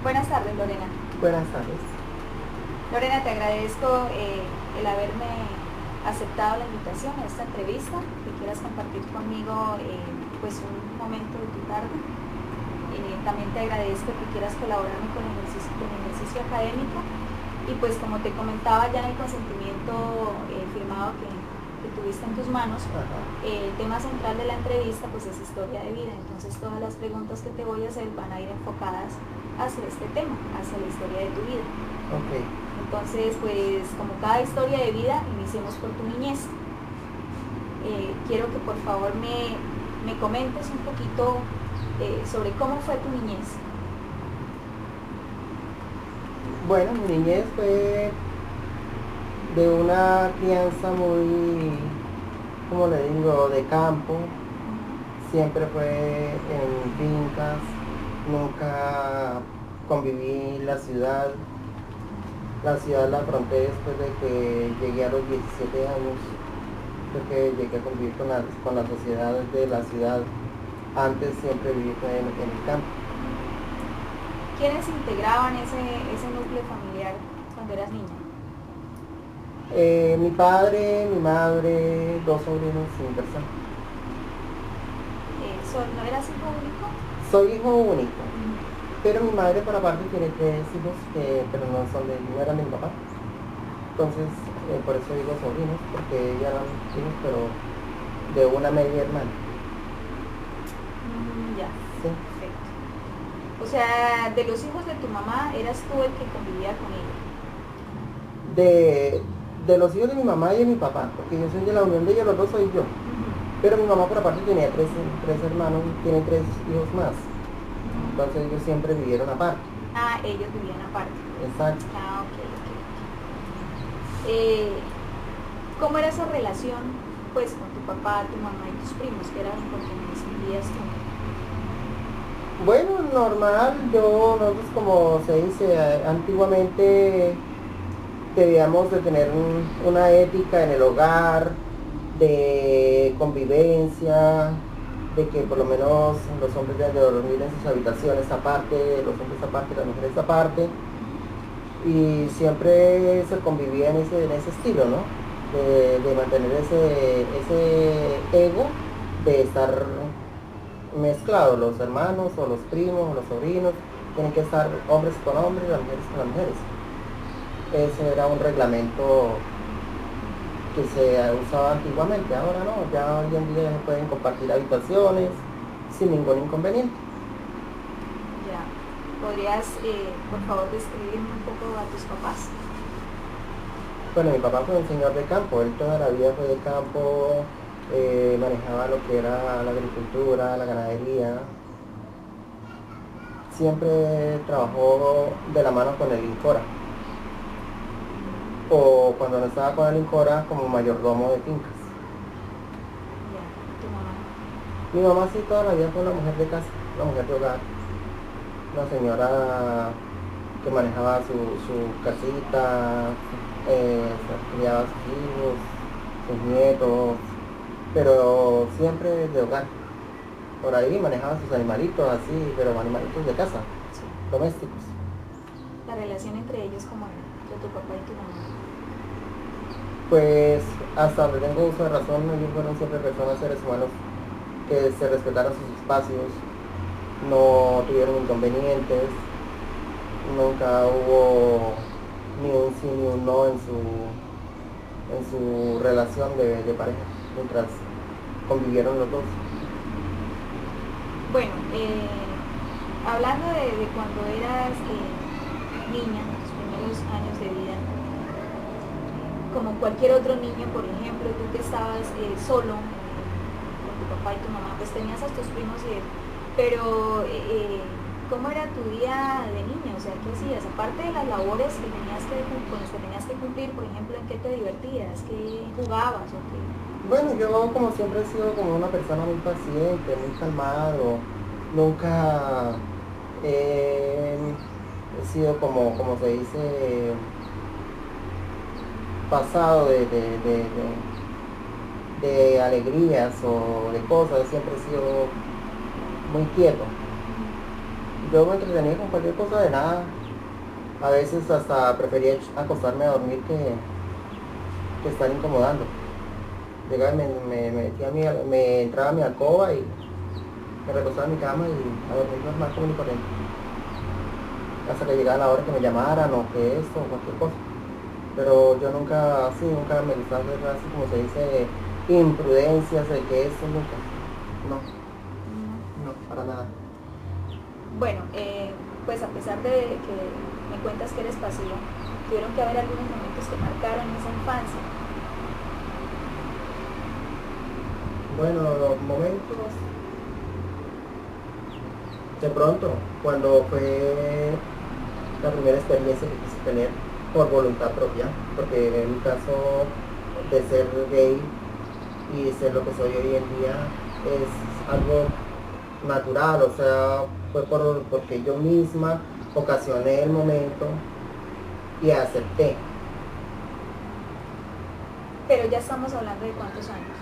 Buenas tardes, Lorena. Buenas tardes. Lorena, te agradezco el haberme aceptado la invitación a esta entrevista, que quieras compartir conmigo pues un momento de tu tarde. También te agradezco que quieras colaborarme con el ejercicio académico y pues como te comentaba ya en el consentimiento firmado que tuviste en tus manos, el tema central de la entrevista pues es historia de vida, entonces todas las preguntas que te voy a hacer van a ir enfocadas hacia este tema, hacia la historia de tu vida. Ok. Entonces, pues como cada historia de vida, iniciemos por tu niñez. Quiero que por favor me comentes un poquito sobre cómo fue tu niñez. Bueno, mi niñez fue de una crianza muy, como le digo, de campo. Siempre fue en fincas, nunca conviví en la ciudad. La ciudad la afronté después de que llegué a los 17 años, porque llegué a convivir con la sociedad de la ciudad. Antes siempre viví en el campo. ¿Quiénes integraban ese núcleo familiar cuando eras niña? Mi padre, mi madre, dos sobrinos y mi persona. ¿No eras hijo único? Soy hijo único, pero mi madre por aparte tiene tres hijos, pero no eran de mi papá. Entonces, por eso digo sobrinos, porque ella eran hijos, pero de una media hermana. Ya, Sí. perfecto. O sea, de los hijos de tu mamá, eras tú el que convivía con ella. De los hijos de mi mamá y de mi papá, porque yo soy de la unión de ellos, los dos soy yo. Pero mi mamá por aparte tenía tres hermanos, tiene tres hijos más. Entonces ellos siempre vivieron aparte. Ah, ellos vivían aparte. Exacto. Ah, ok. ¿Cómo era esa relación pues con tu papá, tu mamá y tus primos, que eran con quienes vivías tú? Bueno, normal, nosotros como se dice, antiguamente debíamos de tener una ética en el hogar, de convivencia, de que por lo menos los hombres deben de dormir en sus habitaciones aparte, los hombres aparte, las mujeres aparte, y siempre se convivía en ese estilo, ¿no? De mantener ese ego de estar mezclados, los hermanos o los primos o los sobrinos, tienen que estar hombres con hombres y las mujeres con las mujeres. Ese era un reglamento que se usaba antiguamente, ahora no, ya hoy en día se pueden compartir habitaciones sin ningún inconveniente. Ya. ¿Podrías, por favor, describirme un poco a tus papás? Bueno, mi papá fue un señor de campo, él toda la vida fue de campo, manejaba lo que era la agricultura, la ganadería, siempre trabajó de la mano con el INCORA, o cuando no estaba con el INCORA como mayordomo de fincas. Ya. ¿Tu mamá? Mi mamá sí toda la vida fue una mujer de casa, una mujer de hogar, una señora que manejaba su casita, criaba a sus hijos, sus nietos, pero siempre de hogar. Por ahí manejaba sus animalitos así, pero animalitos de casa, Sí. domésticos. ¿La relación entre ellos cómo era? Entre tu papá y tu mamá. Pues hasta donde tengo uso de razón, ellos fueron siempre personas, seres humanos, que se respetaron sus espacios, no tuvieron inconvenientes, nunca hubo ni un sí ni un no en su relación de pareja, mientras convivieron los dos. Bueno, hablando de cuando eras niña, tus primeros años de vida, como cualquier otro niño, por ejemplo, tú que estabas solo con tu papá y tu mamá, pues tenías a tus primos pero ¿cómo era tu día de niña? O sea, ¿qué hacías? Aparte de las labores con las que tenías que cumplir, por ejemplo, ¿en qué te divertías? ¿Qué jugabas o qué? Bueno, yo como siempre he sido como una persona muy paciente, muy calmado, nunca he sido como se dice, pasado de alegrías o de cosas, siempre he sido muy quieto. yo me entretenía con cualquier cosa de nada. A veces hasta prefería acostarme a dormir que estar incomodando. Llegaba y me entraba a mi alcoba y me recostaba en mi cama y a dormir normal común y corriente. Hasta que llegaba la hora que me llamaran o que esto o cualquier cosa. Pero yo nunca me gustaba hacer así como se dice, imprudencias de que esto nunca. No, para nada. Bueno, pues a pesar de que me cuentas que eres pasivo, tuvieron que haber algunos momentos que marcaron esa infancia. Bueno, los momentos, de pronto, cuando fue la primera experiencia que quise tener por voluntad propia, porque en mi caso de ser gay y de ser lo que soy hoy en día es algo natural, o sea, fue porque yo misma ocasioné el momento y acepté. Pero ya estamos hablando de cuántos años.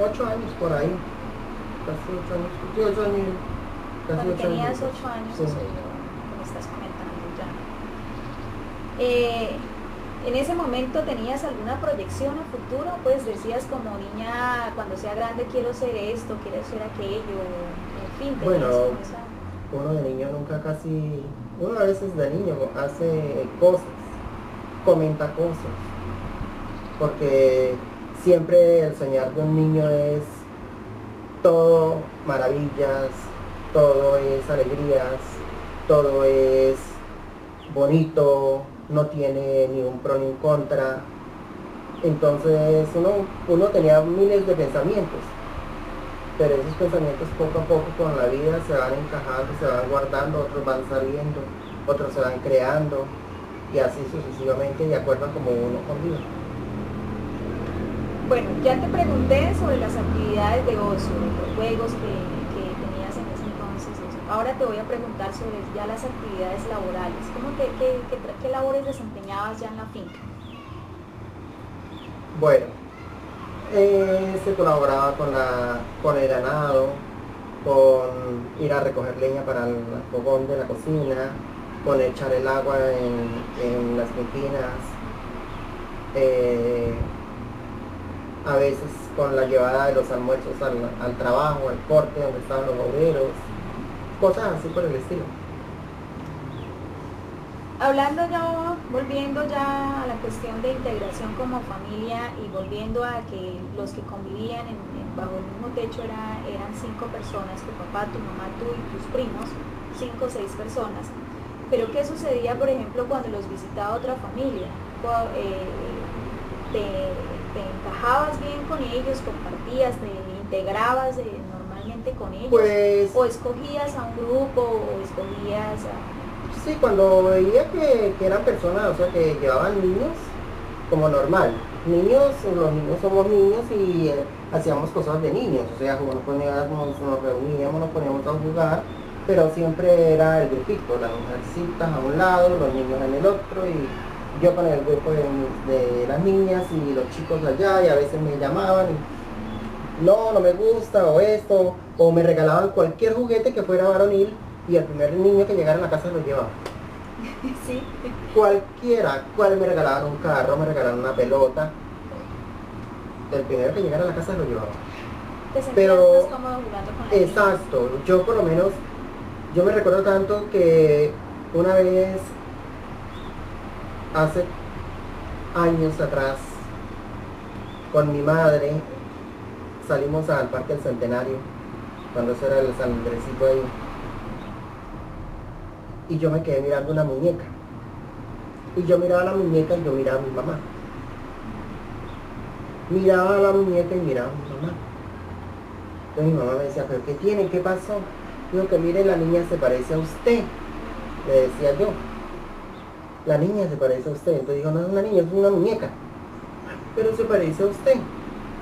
8 años por ahí, casi 8 años, sí, 8 años. Cuando tenías 8 años, sí. Eso me estás comentando ya. En ese momento, ¿tenías alguna proyección a futuro? Pues decías como niña, cuando sea grande quiero ser esto, quiero ser aquello, en fin. Bueno, uno de niño nunca casi, uno a veces de niño hace cosas, comenta cosas, porque siempre el soñar de un niño es todo maravillas, todo es alegrías, todo es bonito, no tiene ni un pro ni un contra. Entonces uno tenía miles de pensamientos, pero esos pensamientos poco a poco con la vida se van encajando, se van guardando, otros van saliendo, otros se van creando y así sucesivamente de acuerdo a como uno convive. Bueno, ya te pregunté sobre las actividades de ocio, los juegos que tenías en ese entonces. Ahora te voy a preguntar sobre ya las actividades laborales. ¿Qué labores desempeñabas ya en la finca? Bueno, se colaboraba con el ganado, con ir a recoger leña para el fogón de la cocina, con echar el agua en las pintinas, a veces con la llevada de los almuerzos al trabajo, al corte donde estaban los obreros, cosas así por el estilo. Volviendo ya a la cuestión de integración como familia y volviendo a que los que convivían bajo el mismo techo eran 5 personas, tu papá, tu mamá, tú y tus primos, 5 o 6 personas. Pero ¿qué sucedía, por ejemplo, cuando los visitaba otra familia? ¿Te encajabas bien con ellos, compartías, te integrabas normalmente con ellos? Pues, ¿O escogías a un grupo o escogías a...? Sí, cuando veía que eran personas, o sea, que llevaban niños, como normal. Los niños somos niños y hacíamos cosas de niños, o sea, nos reuníamos, nos poníamos a jugar, pero siempre era el grupito, las mujercitas a un lado, los niños en el otro, y yo con el grupo de las niñas y los chicos allá, y a veces me llamaban y no me gusta, o esto, o me regalaban cualquier juguete que fuera varonil, y el primer niño que llegara a la casa lo llevaba. Sí. Me regalaban un carro, me regalaban una pelota. El primero que llegara a la casa lo llevaba. ¿Te sentías más cómodo jugando con la niña? Exacto, yo por lo menos, yo me recuerdo tanto que una vez, hace años atrás, con mi madre, salimos al Parque del Centenario, cuando eso era el San Andresito ahí. Y yo me quedé mirando una muñeca. Y yo miraba la muñeca y yo miraba a mi mamá. Miraba a la muñeca y miraba a mi mamá. Entonces mi mamá me decía, ¿pero qué tiene? ¿Qué pasó? Digo, que mire, la niña se parece a usted. Le decía yo. La niña se parece a usted. Entonces dijo, no es una niña, es una muñeca. Pero se parece a usted.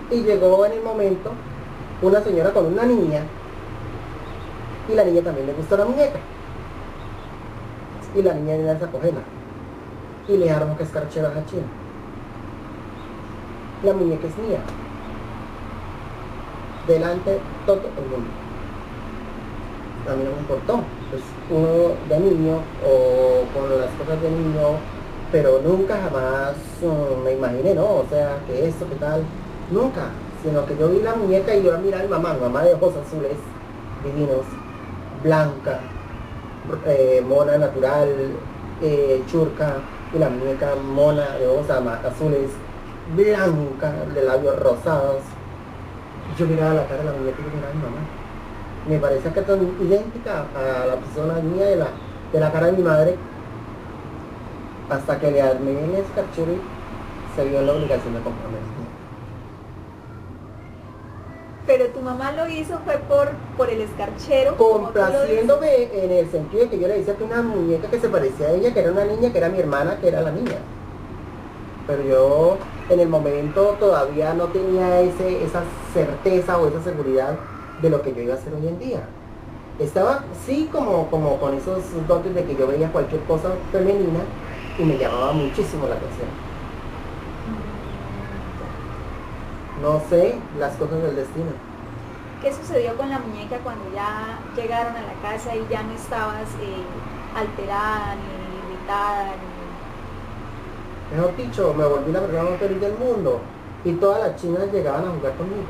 Y llegó en el momento una señora con una niña. Y la niña también le gustó la muñeca. Y la niña viene a cogerla. Y le dejaron que escarchera a China. La muñeca es mía. Delante todo el mundo. a mí no me importó. Pues uno de niño o con las cosas de niño, pero nunca jamás me imaginé, ¿no? O sea, que esto, que tal, nunca. Sino que yo vi la muñeca y yo la miraba a mi mamá de ojos azules, divinos, blanca, mona natural, churca, y la muñeca mona de ojos azules, blanca, de labios rosados. Yo miraba la cara de la muñeca y yo miraba a mi mamá. Me parecía que tan idéntica a la persona mía de la cara de mi madre, hasta que le armé el escarchero y se vio en la obligación de comprarme. Pero tu mamá lo hizo fue por el escarchero. como tú lo dices. Complaciéndome en el sentido de que yo le decía que una muñeca que se parecía a ella, que era una niña, que era mi hermana, que era la niña. Pero yo en el momento todavía no tenía esa certeza o esa seguridad de lo que yo iba a hacer hoy en día. Estaba sí como con esos dotes de que yo veía cualquier cosa femenina y me llamaba muchísimo la atención. No sé, las cosas del destino. ¿Qué sucedió con la muñeca cuando ya llegaron a la casa y ya no estabas alterada, ni irritada, ni... Mejor dicho, me volví la persona más feliz del mundo y todas las chinas llegaban a jugar conmigo.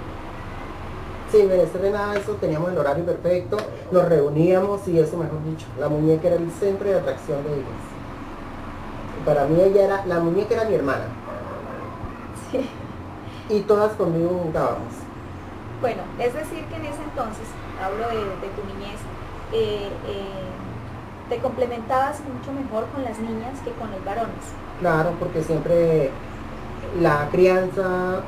Sin menester de nada de eso, teníamos el horario perfecto, nos reuníamos y eso, mejor dicho, la muñeca era el centro de atracción de ellas. Para mí la muñeca era mi hermana. Sí. Y todas conmigo jugábamos. Bueno, es decir que en ese entonces, hablo de tu niñez, te complementabas mucho mejor con las niñas que con los varones. Claro, porque siempre la crianza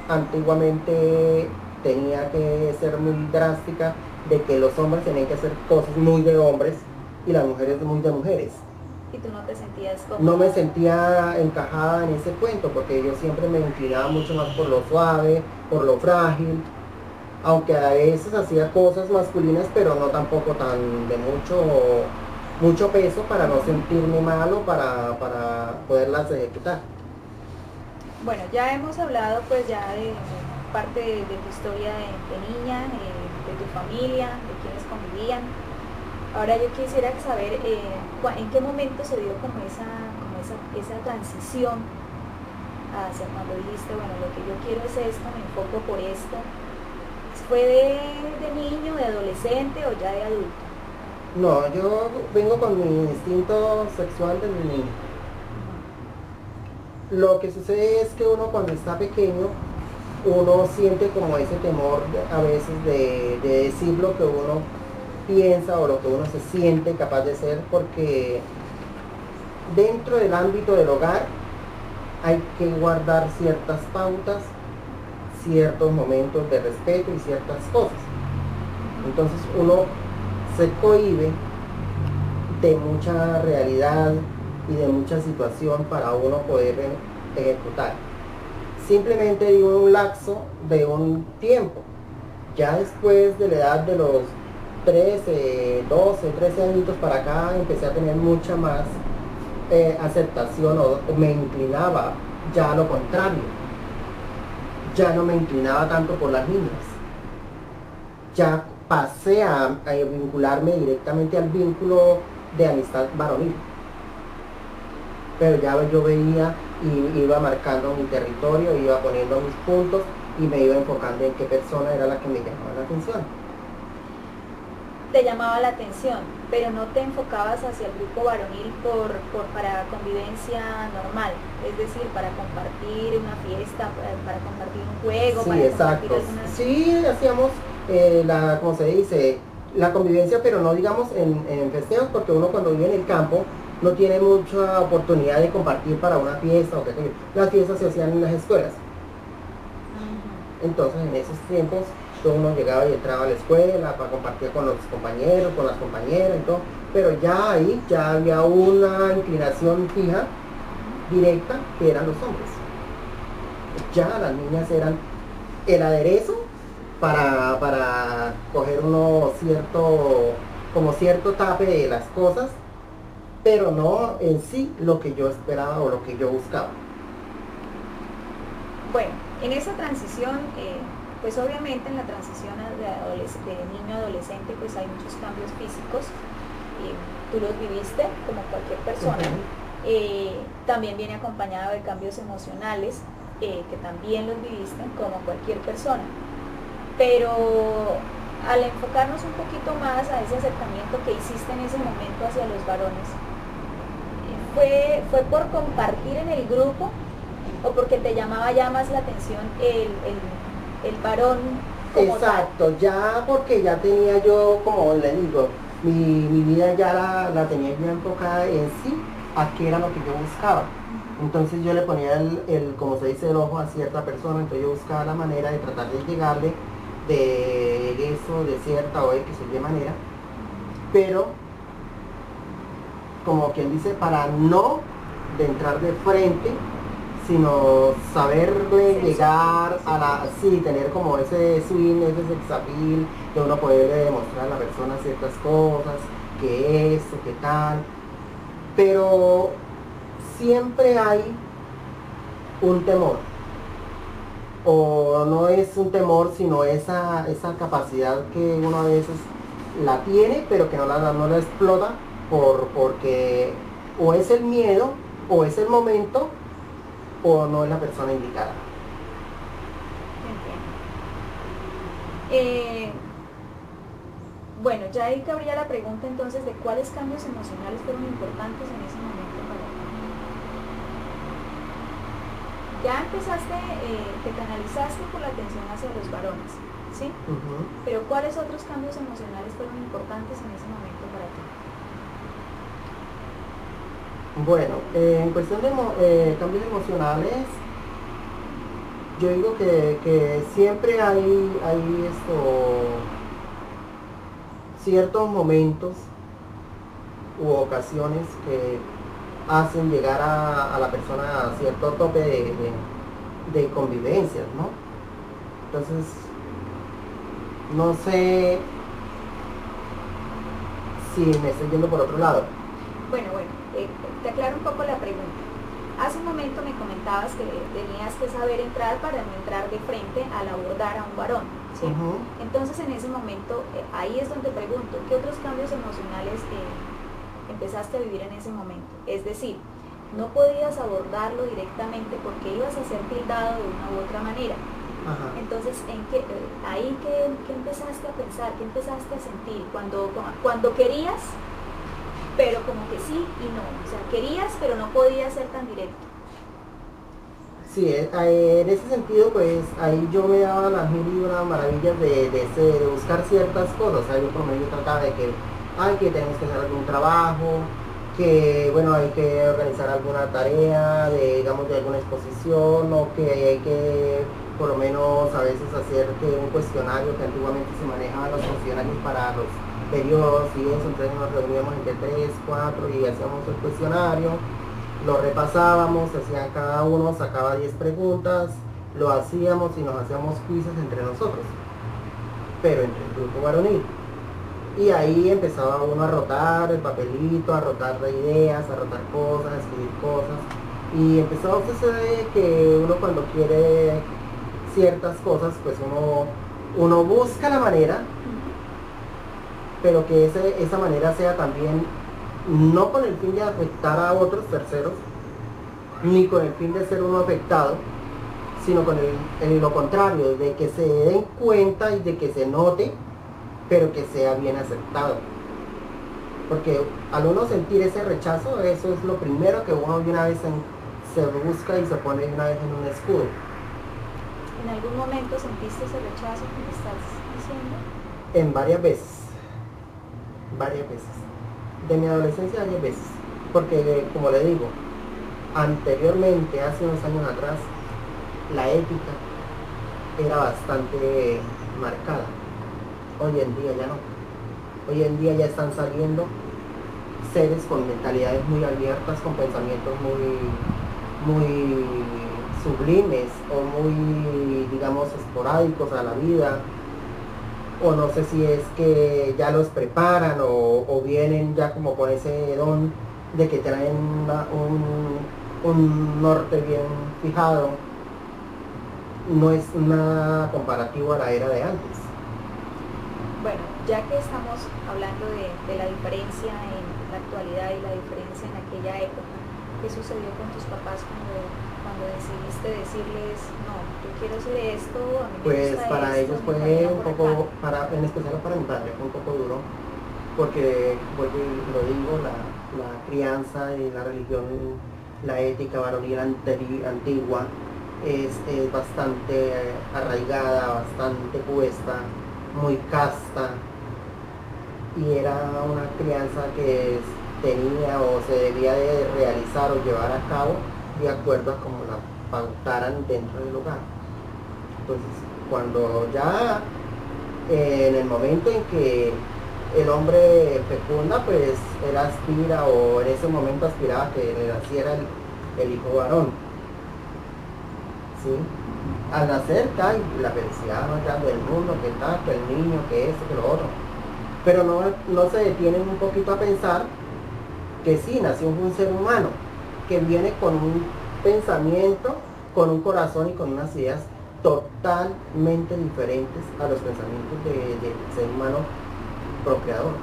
antiguamente tenía que ser muy drástica, de que los hombres tenían que hacer cosas muy de hombres y las mujeres muy de mujeres. Y tú no te sentías como... No me sentía encajada en ese cuento, porque yo siempre me inclinaba mucho más por lo suave, por lo frágil, aunque a veces hacía cosas masculinas, pero no tampoco tan de mucho peso para no sentirme malo, para poderlas ejecutar. Bueno, ya hemos hablado pues ya de parte de tu historia de niña, de tu familia, de quienes convivían. Ahora yo quisiera saber en qué momento se dio como esa transición hacia cuando dijiste, bueno, lo que yo quiero es esto, me enfoco por esto. ¿Fue de niño, de adolescente o ya de adulto? No, yo vengo con mi instinto sexual desde niño. Lo que sucede es que uno cuando está pequeño, uno siente como ese temor a veces de decir lo que uno piensa o lo que uno se siente capaz de ser, porque dentro del ámbito del hogar hay que guardar ciertas pautas, ciertos momentos de respeto y ciertas cosas. Entonces uno se cohíbe de mucha realidad y de mucha situación para uno poder ejecutar. Simplemente digo un lapso de un tiempo. Ya después de la edad de los 13, 12, 13 añitos para acá empecé a tener mucha más aceptación, o me inclinaba ya a lo contrario. Ya no me inclinaba tanto por las niñas. Ya pasé a vincularme directamente al vínculo de amistad varonil. Pero ya yo veía y iba marcando mi territorio, iba poniendo mis puntos y me iba enfocando en qué persona era la que me llamaba la atención. Te llamaba la atención, pero no te enfocabas hacia el grupo varonil para convivencia normal, es decir, para compartir una fiesta, para compartir un juego, sí, para exacto. compartir alguna... Sí, hacíamos como se dice, la convivencia, pero no digamos en festejos, porque uno cuando vive en el campo no tiene mucha oportunidad de compartir para una fiesta o qué sé yo. Las fiestas se hacían en las escuelas. Entonces en esos tiempos uno llegaba y entraba a la escuela para compartir con los compañeros, con las compañeras y todo, pero ya ahí ya había una inclinación fija, directa, que eran los hombres. Ya las niñas eran el aderezo para coger cierto tape de las cosas, pero no en sí lo que yo esperaba o lo que yo buscaba. Bueno, en esa transición pues obviamente en la transición de niño a adolescente pues hay muchos cambios físicos, tú los viviste como cualquier persona. También viene acompañado de cambios emocionales, que también los viviste como cualquier persona. Pero al enfocarnos un poquito más a ese acercamiento que hiciste en ese momento hacia los varones, ¿fue por compartir en el grupo o porque te llamaba ya más la atención el varón como Exacto, tal? ya porque ya tenía yo, como le digo, mi vida ya la tenía yo enfocada en sí, a qué era lo que yo buscaba. Entonces yo le ponía como se dice, el ojo a cierta persona, entonces yo buscaba la manera de tratar de llegarle de eso, de cierta o X o Y manera, pero como quien dice, para no de entrar de frente, sino saberle llegar a la, sí, tener como ese swing, ese sex appeal, de uno poder demostrar a la persona ciertas cosas, que esto, que tal, pero siempre hay un temor, o no es un temor, sino esa capacidad que uno a veces la tiene, pero que no la explota, porque o es el miedo, o es el momento, o no es la persona indicada. Bueno, ya ahí cabría la pregunta entonces de cuáles cambios emocionales fueron importantes en ese momento para ti. Ya empezaste, te canalizaste por la atención hacia los varones, ¿sí? Pero ¿cuáles otros cambios emocionales fueron importantes en ese momento para ti? Bueno, en cuestión de cambios emocionales, yo digo que siempre hay ciertos momentos u ocasiones que hacen llegar a la persona a cierto tope de convivencias, ¿no? Entonces, no sé si me estoy yendo por otro lado. Bueno, te aclaro un poco la pregunta. Hace un momento me comentabas que tenías que saber entrar para no entrar de frente al abordar a un varón, ¿sí? Entonces en ese momento, ahí es donde pregunto, ¿qué otros cambios emocionales empezaste a vivir en ese momento? Es decir, no podías abordarlo directamente porque ibas a ser tildado de una u otra manera. Entonces, ahí qué empezaste a pensar, qué empezaste a sentir cuando querías, pero como que sí y no, o sea, querías pero no podías ser tan directo? Sí, en ese sentido, pues ahí yo me daba las mil y una maravillas de buscar ciertas cosas. O sea, yo por lo menos trataba de que tenemos que hacer algún trabajo, que bueno, hay que organizar alguna tarea, digamos, de alguna exposición, o que hay que por lo menos a veces hacer un cuestionario que antiguamente se manejaban los funcionarios para los periodos y eso. Entonces nos reuníamos entre 3, 4 y hacíamos el cuestionario, lo repasábamos, hacían cada uno, sacaba 10 preguntas, lo hacíamos y nos hacíamos quizzes entre nosotros, pero entre el grupo varonil. Y ahí empezaba uno a rotar el papelito, a rotar ideas, a rotar cosas, a escribir cosas. Y empezó a suceder que uno cuando quiere ciertas cosas, pues uno busca la manera, pero que esa manera sea también no con el fin de afectar a otros terceros, ni con el fin de ser uno afectado, sino con lo contrario, de que se den cuenta y de que se note, pero que sea bien aceptado. Porque al uno sentir ese rechazo, eso es lo primero que uno de una vez se busca y se pone de una vez en un escudo. ¿En algún momento sentiste ese rechazo que me estás diciendo? En varias veces. De mi adolescencia varias veces. Porque como le digo, anteriormente, hace unos años atrás, la ética era bastante marcada. Hoy en día ya no. Hoy en día ya están saliendo seres con mentalidades muy abiertas, con pensamientos muy sublimes o muy, digamos, esporádicos a la vida. O no sé si es que ya los preparan o vienen ya como con ese don de que traen un norte bien fijado. no es nada comparativo a la era de antes. Bueno, ya que estamos hablando de la diferencia en la actualidad y la diferencia en aquella época, ¿qué sucedió con tus papás cuando decidiste decirles, no, yo quiero hacer esto, a mí me Pues gusta para esto, ellos me fue camino un por poco, acá"? en especial para mi padre, fue un poco duro, porque vuelvo y lo digo, la crianza y la religión, la ética varonil antigua es bastante arraigada, bastante puesta, muy casta, y era una crianza que tenía o se debía de realizar o llevar a cabo de acuerdo a como la pautaran dentro del hogar. Entonces, cuando ya en el momento en que el hombre fecunda, pues él aspira o en ese momento aspiraba que le naciera el hijo varón. ¿Sí? Al nacer cae la felicidad más grande del mundo, que tal, que el niño, que eso, que lo otro. Pero no se detienen un poquito a pensar que sí, nació un ser humano, que viene con un pensamiento, con un corazón y con unas ideas totalmente diferentes a los pensamientos del ser humano procreador.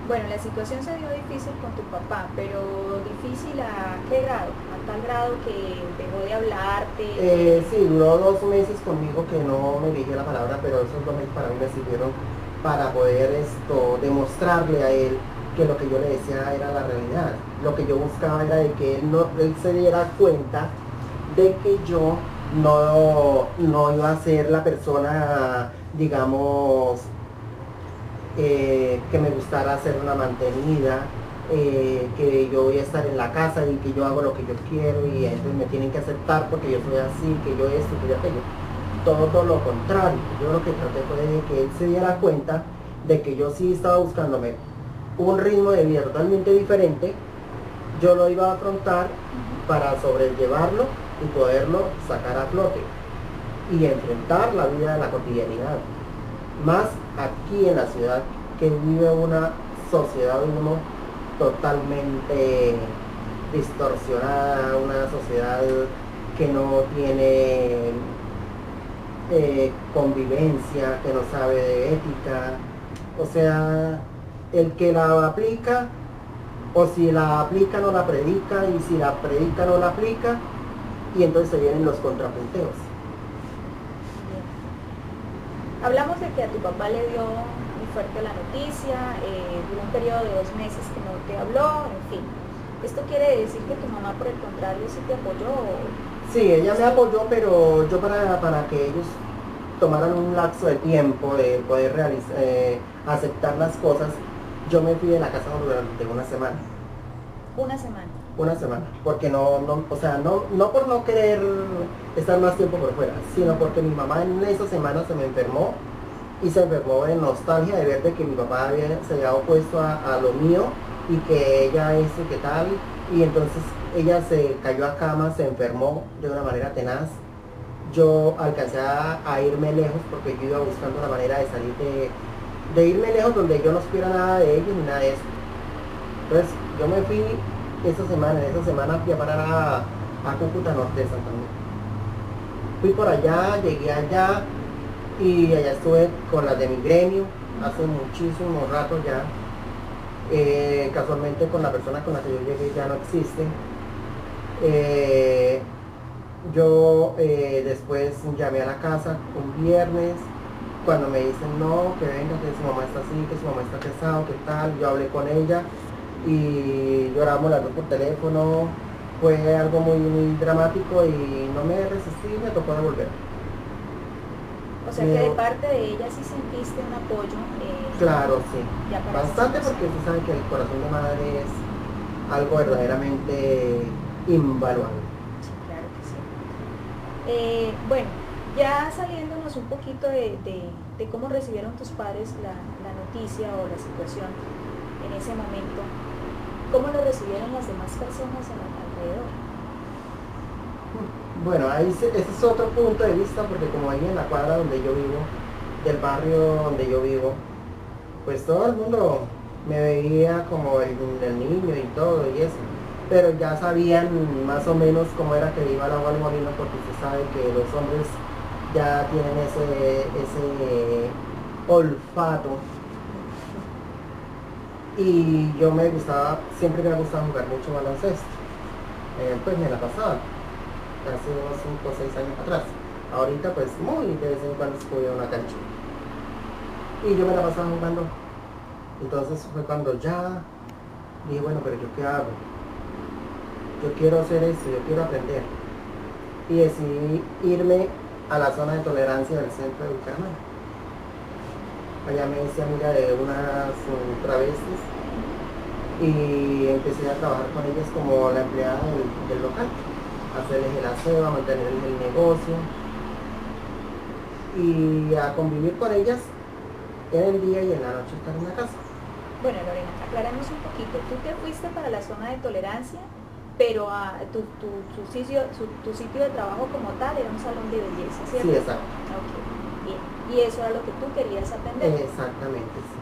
Bueno, la situación se dio difícil con tu papá, pero difícil ¿a qué grado? A tal grado que dejó de hablarte. Sí, duró 2 meses conmigo que no me dirigí la palabra, pero esos 2 meses para mí me sirvieron para poder demostrarle a él que lo que yo le decía era la realidad. Lo que yo buscaba era de que él se diera cuenta de que yo no iba a ser la persona, digamos, que me gustara ser una mantenida, que yo voy a estar en la casa y que yo hago lo que yo quiero y entonces me tienen que aceptar porque yo soy así, que yo esto, que yo aquello. Todo lo contrario. Yo lo que traté fue de que él se diera cuenta de que yo sí estaba buscándome un ritmo de vida totalmente diferente. Yo lo iba a afrontar para sobrellevarlo y poderlo sacar a flote y enfrentar la vida de la cotidianidad. Más aquí en la ciudad, que vive una sociedad uno totalmente distorsionada, una sociedad que no tiene convivencia, que no sabe de ética. O sea, el que la aplica, o si la aplica no la predica, y si la predica no la aplica, y entonces se vienen los contrapunteos. Hablamos de que a tu papá le dio muy fuerte la noticia, duró un periodo de 2 meses que no te habló, en fin. ¿Esto quiere decir que tu mamá, por el contrario, sí te apoyó? Sí, ella me apoyó, pero yo para que ellos tomaran un lapso de tiempo de poder aceptar las cosas, yo me fui de la casa durante una semana. ¿Una semana? Una semana, porque o sea, no por no querer estar más tiempo por fuera, sino porque mi mamá en esa semana se me enfermó y se enfermó de nostalgia de ver de que mi papá se había opuesto a lo mío y que ella eso y que tal, y entonces ella se cayó a cama, se enfermó de una manera tenaz. Yo alcancé a irme lejos porque yo iba buscando la manera de salir de irme lejos donde yo no supiera nada de ellos ni nada de eso. Entonces yo me fui en esa semana fui a parar a Cúcuta Norte de Santander. Fui por allá, llegué allá y allá estuve con las de mi gremio hace muchísimo rato ya. Casualmente con la persona con la que yo llegué ya no existe. Yo después llamé a la casa un viernes cuando me dicen no, que venga, que su mamá está así, que su mamá está pesado, que tal. Yo hablé con ella y lloramos las dos por teléfono. Fue algo muy dramático y no me resistí y me tocó devolver. O sea que de parte de ella sí sentiste un apoyo. Claro, sí. Bastante, porque usted sabe que el corazón de madre es algo verdaderamente invaluable. Sí, claro que sí. Bueno, ya saliéndonos un poquito de cómo recibieron tus padres la noticia o la situación en ese momento, ¿cómo lo recibieron las demás personas alrededor? Bueno, ese es otro punto de vista, porque como ahí en la cuadra donde yo vivo, del barrio donde yo vivo, pues todo el mundo me veía como el niño y todo y eso. pero ya sabían más o menos cómo era que iba el agua al molino, porque usted sabe que los hombres ya tienen ese olfato. Y yo siempre me ha gustado jugar mucho baloncesto. Pues me la pasaba, hace unos 5 o 6 años atrás. Ahorita pues muy de vez en cuando se podía una cancha. Y yo me la pasaba jugando. Entonces fue cuando ya dije, bueno, pero ¿yo qué hago? Yo quiero hacer esto, yo quiero aprender. Y decidí irme a la zona de tolerancia del centro de Bucaramanga. Allá me hice amiga de unas travestis y empecé a trabajar con ellas como la empleada del local, hacerles el aseo, a mantenerles el negocio y a convivir con ellas en el día y en la noche estar en la casa. Bueno, Lorena, aclaremos un poquito. Tú te fuiste para la zona de tolerancia, pero tu sitio de trabajo como tal era un salón de belleza, ¿cierto? Sí, exacto. Okay, bien. Y eso era lo que tú querías aprender. Exactamente, sí.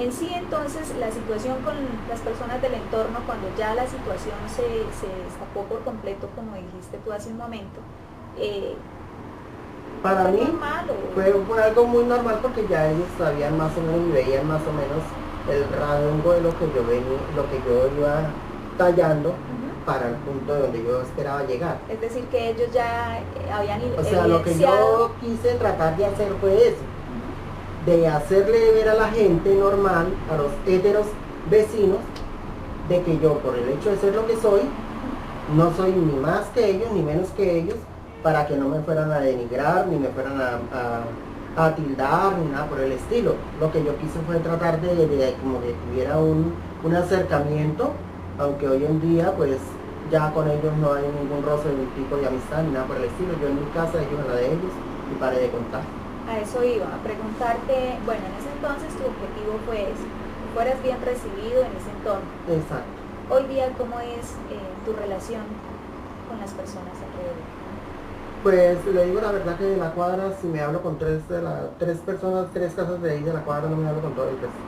En sí, entonces, la situación con las personas del entorno, cuando ya la situación se destapó por completo, como dijiste tú hace un momento, para ¿fue mí normal fue algo muy normal, porque ya ellos sabían más o menos y veían más o menos el rango de lo que yo iba tallando para el punto de donde yo esperaba llegar. Es decir, que ellos ya habían O sea, lo que yo quise tratar de hacer fue eso, de hacerle ver a la gente normal, a los héteros vecinos, de que yo, por el hecho de ser lo que soy, no soy ni más que ellos, ni menos que ellos, para que no me fueran a denigrar, ni me fueran a tildar, ni nada por el estilo. Lo que yo quise fue tratar de como que tuviera un acercamiento, aunque hoy en día, pues, ya con ellos no hay ningún roce de ningún tipo de amistad, ni nada por el estilo. Yo en mi casa, ellos en la de ellos, y paré de contar. A eso iba, a preguntarte, bueno, en ese entonces tu objetivo fue ese, que fueras bien recibido en ese entorno. Exacto. Hoy día, ¿cómo es tu relación con las personas alrededor? Pues le digo la verdad, que de la cuadra, si me hablo con tres personas, 3 casas de ahí de la cuadra, no me hablo con todo el resto,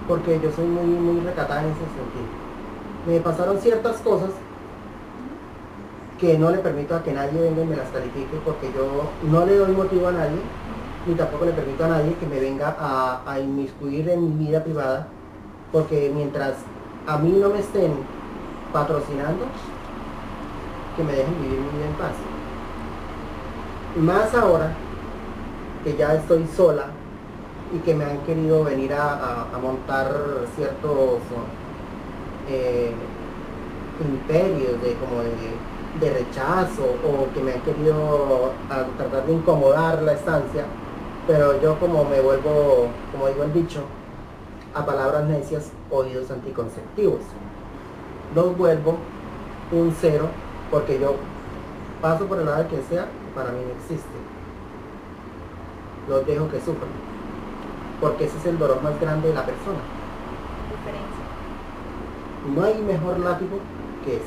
porque yo soy muy recatada en ese sentido. Me pasaron ciertas cosas que no le permito a que nadie venga y me las califique, porque yo no le doy motivo a nadie, ni tampoco le permito a nadie que me venga a inmiscuir en mi vida privada, porque mientras a mí no me estén patrocinando, que me dejen vivir mi vida en paz. Más ahora que ya estoy sola y que me han querido venir a montar ciertos imperios de rechazo, o que me han querido tratar de incomodar la estancia, pero yo como me vuelvo, como digo el dicho, a palabras necias, oídos anticonceptivos. Los vuelvo un cero, porque yo paso por el lado que sea, para mí no existe. Los dejo que sufran, porque ese es el dolor más grande de la persona. Diferencia. No hay mejor látigo que ese,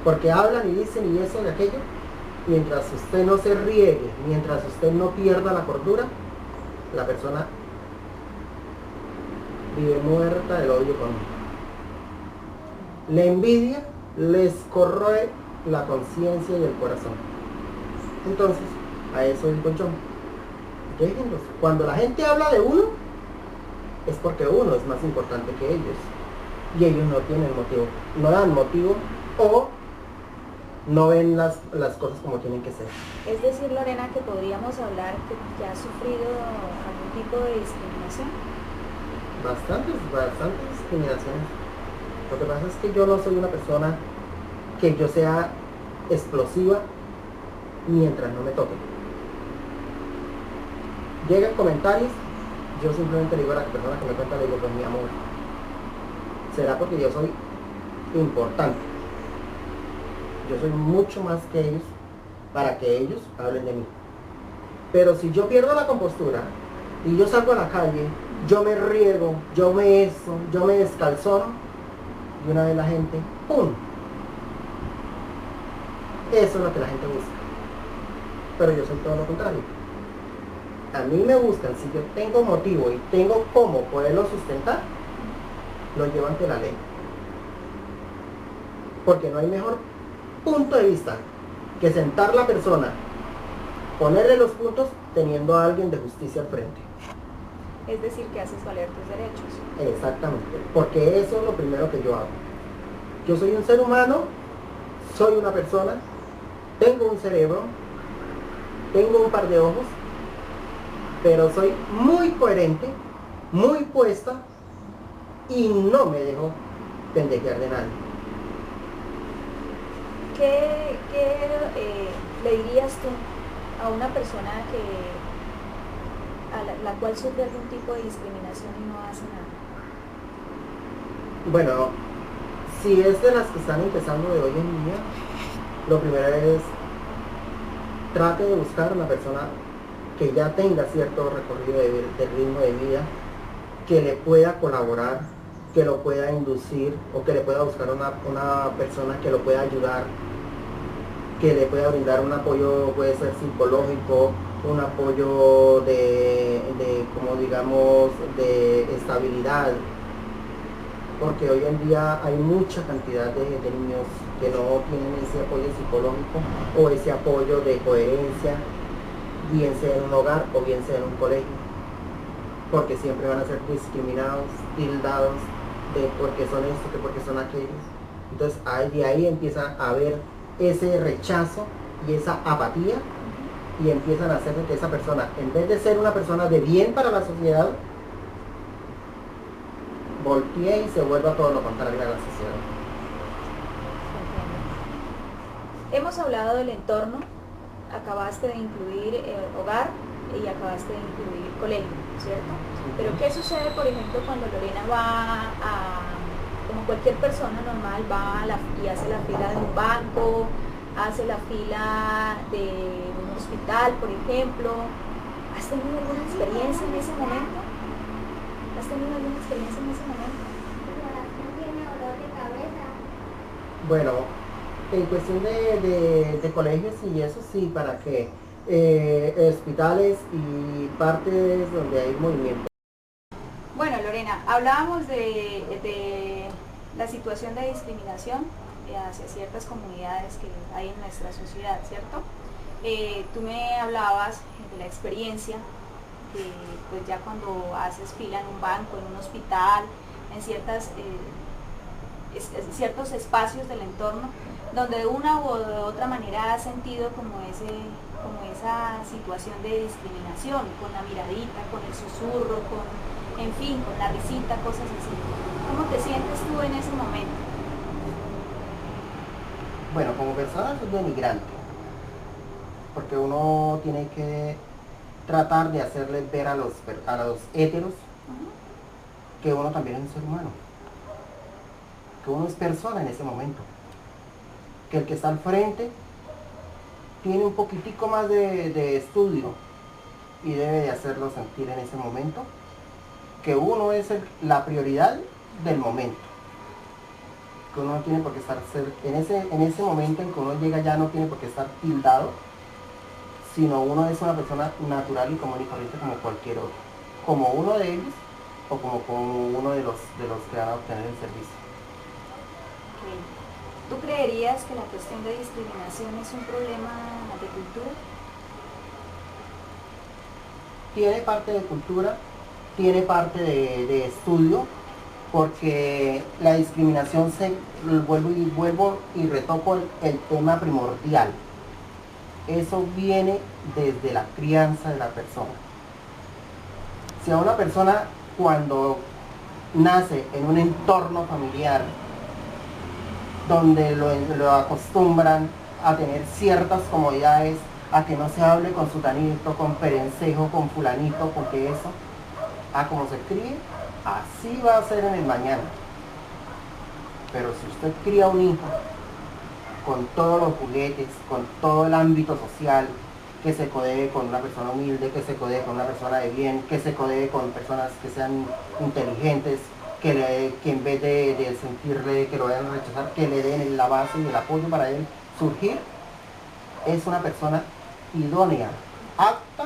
porque hablan y dicen y eso y aquello, mientras usted no se riegue, mientras usted no pierda la cordura, la persona vive muerta del odio conmigo. La envidia les corroe la conciencia y el corazón. Entonces, a eso digo yo, déjenlos. Cuando la gente habla de uno, es porque uno es más importante que ellos, y ellos no tienen motivo, no dan motivo, o no ven las cosas como tienen que ser. Es decir, Lorena, que podríamos hablar que has sufrido algún tipo de discriminación. Bastantes discriminaciones. Lo que pasa es que yo no soy una persona que yo sea explosiva mientras no me toque. Llegan comentarios, yo simplemente le digo a la persona que me cuenta, le digo, pues mi amor, será porque yo soy importante. Yo soy mucho más que ellos para que ellos hablen de mí. Pero si yo pierdo la compostura y yo salgo a la calle, yo me riego, yo me descalzono, y una vez la gente, ¡pum! Eso es lo que la gente busca. Pero yo soy todo lo contrario. A mí me buscan, si yo tengo motivo y tengo cómo poderlo sustentar, lo llevo ante la ley. Porque no hay mejor punto de vista que sentar la persona, ponerle los puntos teniendo a alguien de justicia al frente. Es decir, que haces valer tus derechos. Exactamente, porque eso es lo primero que yo hago. Yo soy un ser humano, soy una persona, tengo un cerebro, tengo un par de ojos, pero soy muy coherente, muy puesta y no me dejo pendejear de nadie. ¿Qué le dirías tú a una persona a la cual sufre algún tipo de discriminación y no hace nada? Bueno, si es de las que están empezando de hoy en día, lo primero es trate de buscar una persona que ya tenga cierto recorrido de ritmo de vida, que le pueda colaborar, que lo pueda inducir o que le pueda buscar una persona que lo pueda ayudar, que le pueda brindar un apoyo, puede ser psicológico, un apoyo como digamos, de estabilidad, porque hoy en día hay mucha cantidad de niños que no tienen ese apoyo psicológico o ese apoyo de coherencia, bien sea en un hogar o bien sea en un colegio, porque siempre van a ser discriminados, tildados de porque son esto, que porque son aquellos. Entonces de ahí empieza a haber ese rechazo y esa apatía y empiezan a hacer que esa persona, en vez de ser una persona de bien para la sociedad, voltee y se vuelva todo lo contrario a la sociedad. Hemos hablado del entorno, acabaste de incluir hogar y acabaste de incluir colegio, ¿cierto? Sí. Pero ¿qué sucede, por ejemplo, cuando Lorena va como cualquier persona normal, y hace la fila de un banco, hace la fila de un hospital, por ejemplo? ¿Has tenido alguna experiencia en ese momento? ¿Has tenido alguna experiencia en ese momento? Bueno, en cuestión de colegios y eso sí, para que hospitales y partes donde hay movimiento. Bueno, Lorena, hablábamos de la situación de discriminación hacia ciertas comunidades que hay en nuestra sociedad, ¿cierto? Tú me hablabas de la experiencia de, pues ya cuando haces fila en un banco, en un hospital, en ciertos espacios del entorno, donde de una u de otra manera has sentido como esa situación de discriminación, con la miradita, con el susurro, en fin, con la risita, cosas así. ¿Cómo te sientes tú en ese momento? Bueno, como persona soy denigrante, porque uno tiene que tratar de hacerle ver a los héteros que uno también es un ser humano, que uno es persona en ese momento, que el que está al frente tiene un poquitico más de estudio y debe de hacerlo sentir en ese momento que uno es la prioridad del momento, que uno no tiene por qué estar en ese momento en que uno llega ya no tiene por qué estar tildado, sino uno es una persona natural y común y corriente como cualquier otro, como uno de ellos o como uno de los que van a obtener el servicio. Okay. ¿Tú creerías que la cuestión de discriminación es un problema de cultura? Tiene parte de cultura, tiene parte de estudio, porque la discriminación vuelvo y retoco el tema primordial. Eso viene desde la crianza de la persona. Si a una persona cuando nace en un entorno familiar donde lo acostumbran a tener ciertas comodidades, a que no se hable con sutanito, con perencejo, con fulanito, porque eso, a como se críe, así va a ser en el mañana. Pero si usted cría un hijo con todos los juguetes, con todo el ámbito social, que se codee con una persona humilde, que se codee con una persona de bien, que se codee con personas que sean inteligentes, que en vez de sentirle que lo vayan a rechazar, que le den la base y el apoyo para él surgir, es una persona idónea, apta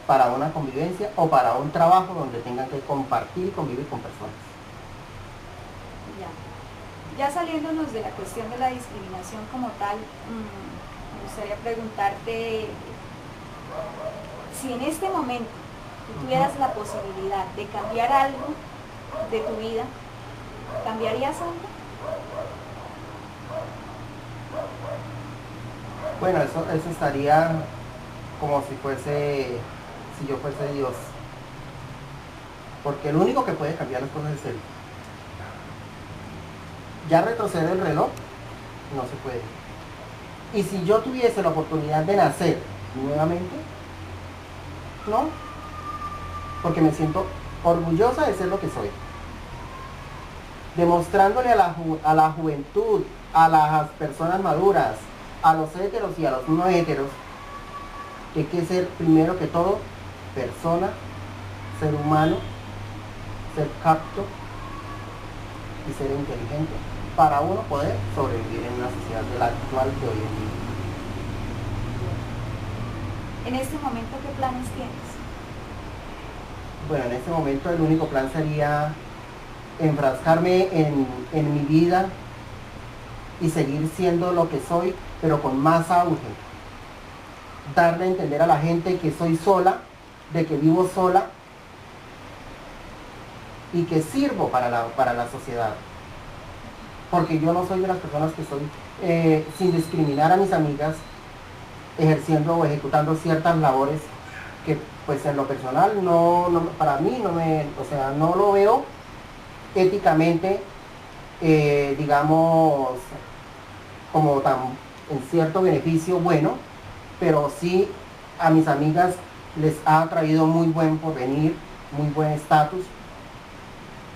para una convivencia o para un trabajo donde tengan que compartir y convivir con personas. Ya. Ya saliéndonos de la cuestión de la discriminación como tal, me gustaría preguntarte si en este momento tú tuvieras la posibilidad de cambiar algo de tu vida, ¿cambiarías algo? Bueno, eso estaría como si yo fuese Dios. Porque el único que puede cambiar las cosas es Él. Ya retroceder el reloj no se puede. Y si yo tuviese la oportunidad de nacer nuevamente, no, porque me siento orgullosa de ser lo que soy. Demostrándole a la juventud, a las personas maduras, a los héteros y a los no héteros, que hay que ser primero que todo persona, ser humano, ser capto y ser inteligente para uno poder sobrevivir en una sociedad de la actual de hoy en día. En este momento, ¿qué planes tienes? Bueno, en este momento el único plan sería enfrascarme en mi vida y seguir siendo lo que soy, pero con más auge. Darle a entender a la gente que soy sola, de que vivo sola y que sirvo para la sociedad. Porque yo no soy de las personas que estoy, sin discriminar a mis amigas, ejerciendo o ejecutando ciertas labores que pues en lo personal para mí no lo veo éticamente, digamos, como tan en cierto beneficio bueno, pero sí a mis amigas les ha traído muy buen porvenir, muy buen estatus,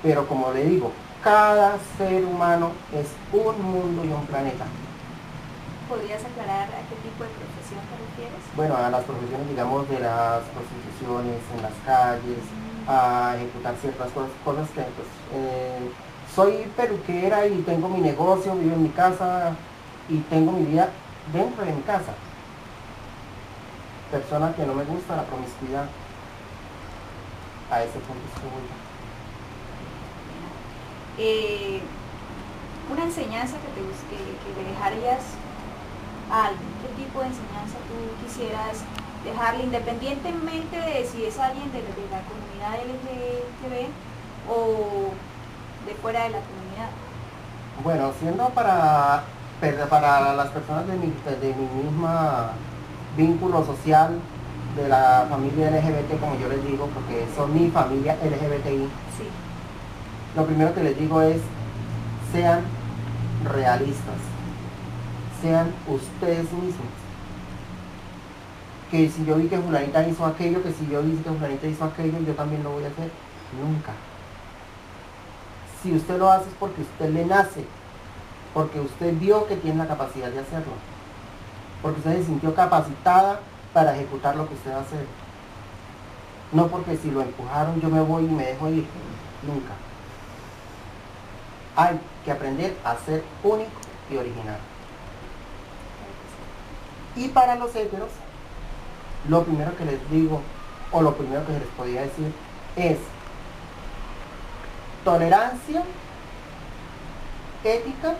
pero como le digo, cada ser humano es un mundo y un planeta. ¿Podrías aclarar a qué tipo de profesión te refieres? Bueno, a las profesiones, digamos, de las prostituciones en las calles, a ejecutar ciertas cosas que pues, soy peluquera y tengo mi negocio, vivo en mi casa y tengo mi vida dentro de mi casa. Persona que no me gusta la promiscuidad. A ese punto estoy. Una enseñanza que le dejarías a alguien. ¿Qué tipo de enseñanza tú quisieras dejarle, independientemente de si es alguien de la comunidad LGTB o de fuera de la comunidad? Bueno, siendo para las personas de mi misma vínculo social, de la familia LGBT, como yo les digo, porque son mi familia LGBTI, sí. Lo primero que les digo es, sean realistas, sean ustedes mismos. Que si yo vi que fulanita hizo aquello, que si yo vi que fulanita hizo aquello, yo también lo voy a hacer. Nunca. Si usted lo hace es porque usted le nace, porque usted vio que tiene la capacidad de hacerlo, porque usted se sintió capacitada para ejecutar lo que usted va a hacer. No porque si lo empujaron yo me voy y me dejo ir. Nunca. Hay que aprender a ser único y original. Y para los héteros, lo primero que les digo, o lo primero que les podría decir, es tolerancia, ética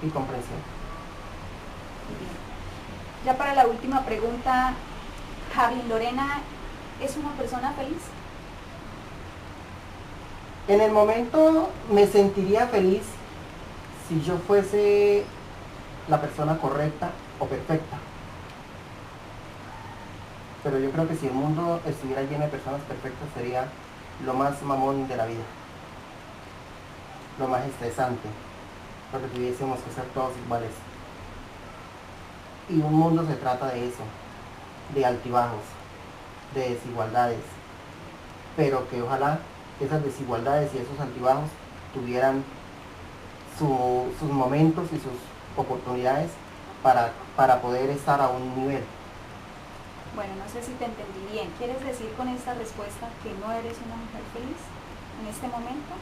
y comprensión. Ya para la última pregunta, Harlyn Lorena, ¿es una persona feliz? En el momento me sentiría feliz si yo fuese la persona correcta o perfecta. Pero yo creo que si el mundo estuviera lleno de personas perfectas sería lo más mamón de la vida. Lo más estresante. Porque tuviésemos que ser todos iguales. Y un mundo se trata de eso. De altibajos. De desigualdades. Pero que ojalá esas desigualdades y esos altibajos tuvieran sus momentos y sus oportunidades para poder estar a un nivel. Bueno, no sé si te entendí bien. ¿Quieres decir con esta respuesta que no eres una mujer feliz en este momento?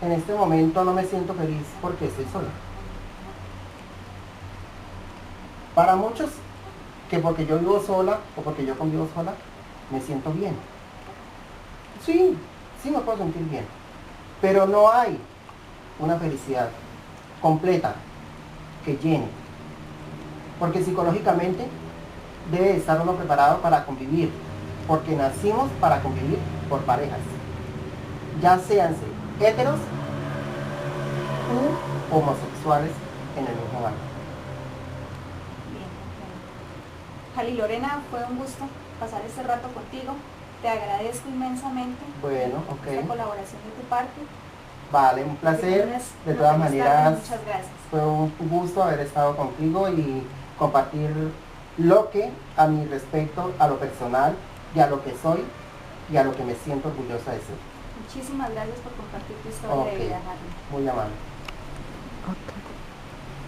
En este momento no me siento feliz porque estoy sola. Para muchos, que porque yo vivo sola o porque yo convivo sola, me siento bien. Sí me puedo sentir bien. Pero no hay una felicidad. completa, que llene. Porque psicológicamente debe estar uno preparado para convivir, porque nacimos para convivir por parejas, ya seanse heteros u homosexuales en el mismo hogar. Bien, ok. Jali Lorena, fue un gusto pasar este rato contigo. Te agradezco inmensamente Bueno, esta ok. colaboración de tu parte. Vale, un Que placer. tengas De una todas feliz tarde. maneras, Muchas gracias. fue un gusto haber estado contigo y compartir lo que a mi respecto, a lo personal y a lo que soy y a lo que me siento orgullosa de ser. Muchísimas gracias por compartir tu historia de vida, Jali. Muy amable. Ok.